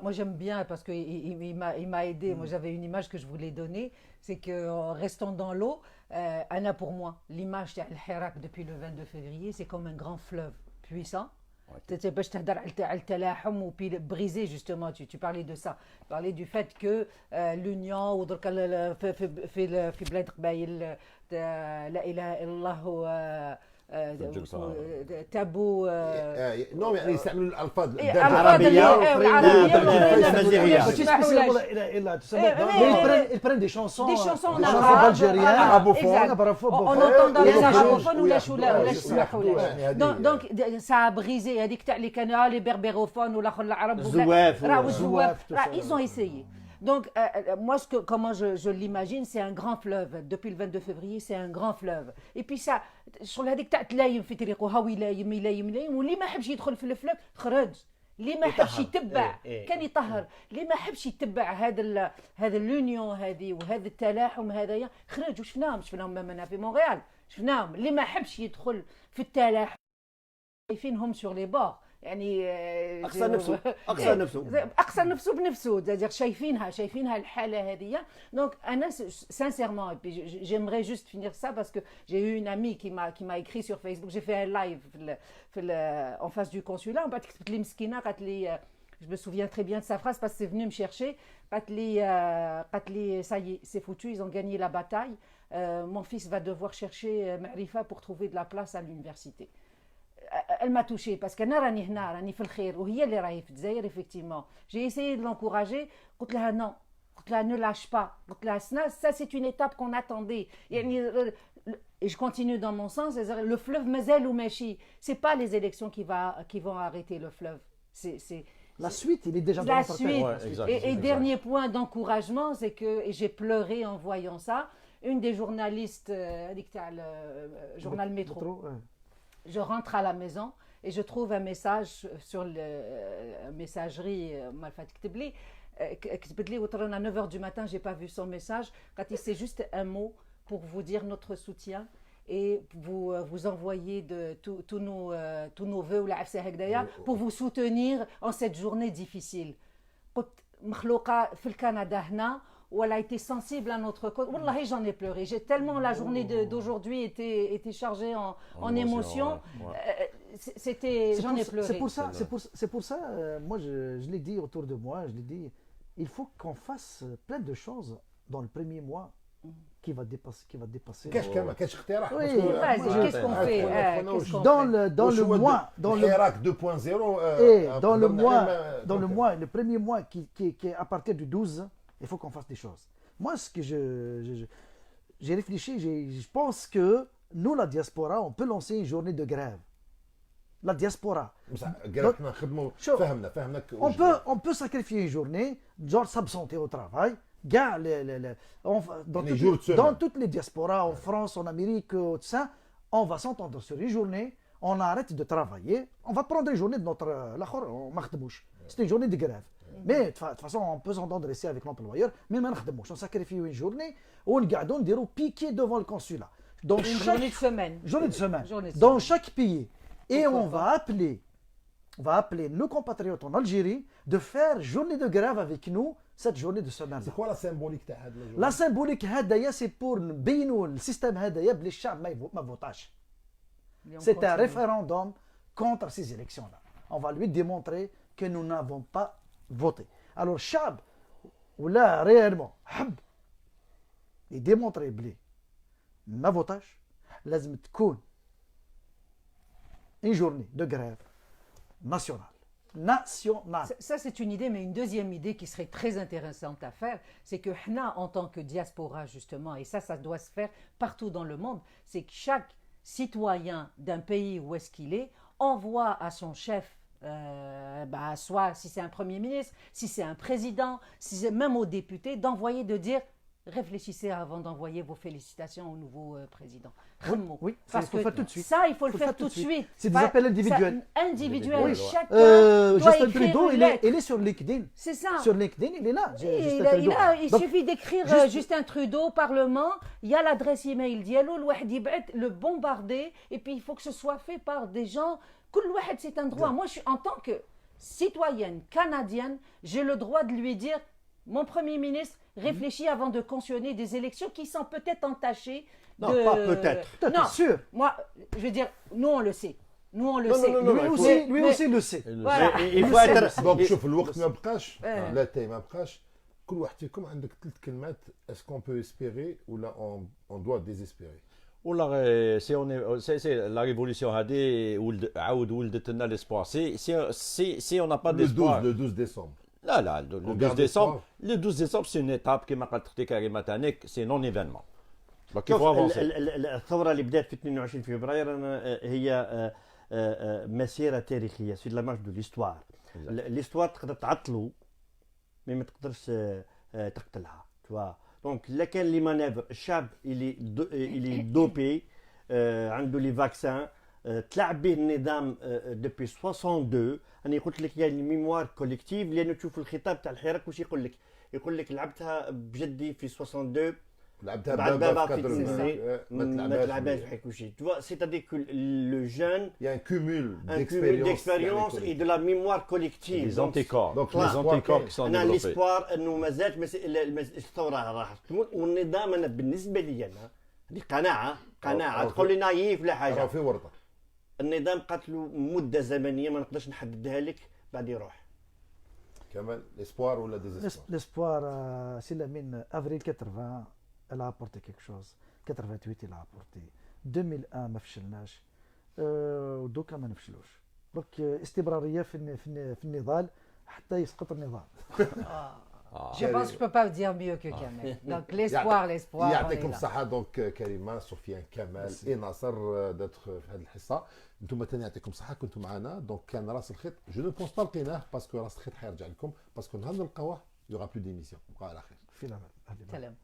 Moi j'aime bien parce qu'il m'a aidé. Moi j'avais une image que je voulais donner, c'est qu'en restant dans l'eau, Anna pour moi, l'image de Hirak depuis le 22 février, c'est comme un grand fleuve puissant. باش تهدر على التلاحم وبي بريزي جوستومون tu parlais de ça, parlais du fait que l'union ودرك في بلاد قبايل لا اله الا الله تابو نو يعني يستعملوا الالفاظ العربيه والمزيغيه الا تسمى البرين دي شونسون الجيريان عربوفون on entend dans les arabophones ولا يسمحوا لنا. دونك ça a brisé هذيك تاع اللي كانوا لي بربروفون ولا العرب الزواف ils ont essayé. Donc, moi, comment je l'imagine, c'est un grand fleuve. Depuis le 22 février, c'est un grand fleuve. Et puis ça, شغل هذيك تاع تلايم في طريقه هاو يلايم واللي ما حبش يدخل في الفلوب خرج، اللي ما حبش يتبع كان يطهر، اللي ما حبش يتبع هذا اليونيون هذه وهذا التلاحم هذايا خرج. وشفناهم منا في مونريال، شفناهم اللي ما حبش يدخل في التلاحم شايفينهم sur les bords. يعني اقصى نفسه اقصى نفسه اقصى نفسه بنفسه شايفينها الحاله هذه دونك انا sincèrement et puis j'aimerais juste finir ça parce que j'ai eu une amie qui m'a écrit sur Facebook j'ai fait un live en face du consulat وبعد كتبت لي مسكينه قالت لي je me souviens très bien de sa phrase parce que c'est venu me chercher قالت لي ça y est c'est foutu ils ont gagné la bataille mon fils va devoir chercher معرفة pour trouver de la place à l'université. Elle m'a touchée parce que انا راني في الخير وهي اللي راهي في الجزائر effectivement. J'ai essayé de l'encourager قلت لها non قلت لها ne lâche pas قلت لها ça c'est une étape qu'on attendait يعني et je continue dans mon sens le fleuve مازال وماشي c'est pas les élections qui vont arrêter le fleuve c'est La suite, il est déjà dans la notre suite. tête. Ouais, Et dernier point d'encouragement, c'est que et j'ai pleuré en voyant ça. Une des journalistes, journal Métro, ouais. je rentre à la maison et je trouve un message sur la messagerie Malfat Ktibli. Ktibli, à 9h du matin, j'ai pas vu son message. Quand c'est juste un mot pour vous dire notre soutien et vous envoyer tous nos vœux pour vous soutenir en cette journée difficile. مخلوقة في الكندا هنا elle a été sensible à notre cause. Wallahi, j'en ai pleuré. J'ai tellement la journée d'aujourd'hui était chargée en émotions. Ouais. J'en ai pleuré. C'est pour ça, moi je l'ai dit autour de moi, je l'ai dit, il faut qu'on fasse plein de choses dans le premier mois qui va dépasser. كاش اقتراح Oui, vas-y, qu'est-ce qu'on fait dans le mois, dans le الحراك 2.0 dans le mois, le premier mois qui est à partir du 12, il faut qu'on fasse des choses. Moi, ce que j'ai réfléchi, je pense que nous, la diaspora, on peut lancer une journée de grève. La diaspora. On peut sacrifier une journée, genre s'absenter au travail. Dans toutes les diasporas, en France, en Amérique, tout ça, on va s'entendre sur une journée, on arrête de travailler, on va prendre une journée de notre... C'est une journée de grève. Mais de toute façon, on peut s'entendre ici avec l'employeur, mais on sacrifie une journée, on garde piqué devant le consulat. Une journée de semaine. Dans chaque pays. Et on va appeler nos compatriotes en Algérie de faire journée de grève avec nous cette journée de semaine. C'est quoi la symbolique de la symbolique c'est pour نبينوا السيستم هذايا بلي الشعب ما votaش. C'est un référendum contre ces élections-là. On va lui démontrer que nous n'avons pas voté. Alors الشعب ولا réellement حب يديمونطري بلي ما votaش لازم تكون une journée de grève nationale. Ça, c'est une idée, mais une deuxième idée qui serait très intéressante à faire, c'est que HNA, en tant que diaspora, justement, et ça doit se faire partout dans le monde, c'est que chaque citoyen d'un pays où est-ce qu'il est, envoie à son chef, soit si c'est un premier ministre, si c'est un président, si c'est même aux députés, d'envoyer, de dire réfléchissez avant d'envoyer vos félicitations au nouveau président. Oui, parce qu'il faut faire tout de suite. Ça, il faut le faire tout de suite. C'est des appels individuels. Individuels, oui. Chacun doit Justin écrire Trudeau, une lettre. il est sur LinkedIn. C'est ça. Sur LinkedIn, il est là. Il suffit d'écrire Justin Trudeau au Parlement, il y a l'adresse email diallo, le bombarder, et puis il faut que ce soit fait par des gens. C'est un droit. Moi, en tant que citoyenne canadienne, j'ai le droit de lui dire, mon Premier ministre, réfléchis avant de cautionner des élections qui sont peut-être entachées. Non, pas peut-être. Non, sûr. Moi, je veux dire, nous on le sait. Nous on le sait. Lui aussi le sait. Voilà. Il faut être. دونك شوف الوقت ما بقاش لا تاي ما بقاش كل واحد فيكم عندك 3 كلمات اسكو on peut espérer ولا on doit désespérer. والله سي لا ريفوليسيون هذه ولدت لنا ليسبوار سي اون n'a pas d'espoir. Le 12 décembre. لا le 12 décembre c'est une étape كما قالت اختي كريمه تانيك سي نون ايفينمون دونك كيف افونسي. الثوره اللي بدات في 22 فبراير هي مسيره تاريخيه سي لا مارش دو ليستوار. ليستوار تقدر تعطلو مي ما تقدرش تقتلها توا. دونك لا كان لي مانيفر الشعب اللي دوبي عنده لي فاكسان تلعب به النظام دوبي 62. انا قلت لك يا الميموار كوليكتيف لانه تشوف الخطاب تاع الحراك واش يقول لك لعبتها بجدي في 62 لعبتها بعد بابا بابا في في كادر تونسي ما ما تلعبهاش تلعبهاش. بحال كلشي توا سيتادير كو لو جون Il y a un cumul un cumul d'expérience et de la mémoire collective. Les anticorps. Donc, les l'espoir anticorps qui sont انا développés. ليسبوار انه مازالت الثوره راح تموت، والنظام انا بالنسبه لي انا هذه قناعه أو تقول لي نايف ولا راه حاجه. في ورطه. النظام قاتلو مده زمنيه ما نقدرش نحددها لك بعد يروح. كمان l'espoir ولا ديزيسبوار. L'espoir, c'est la mine avril 80, elle a apporté quelque chose. 88, elle a apporté. 2001 ما فشلناش. ودوكا ما نفشلوش. دونك استمراريه في النضال حتى يسقط النظام. Je pense que je peux pas dire mieux que Kamel. Donc l'espoir, on est يعطيكم là. الصحة. دونك كريمة، سفيان، كمال، اي ناصر دات في هذه الحصة. انتم ثاني يعطيكم الصحة كنتم معنا. دونك كان راس الخيط جو نو بونس با لقيناه باسكو راس الخيط حيرجع لكم باسكو نهار نلقاوه يوغا بلو ديميسيون. بقى على خير. في الامان. سلام.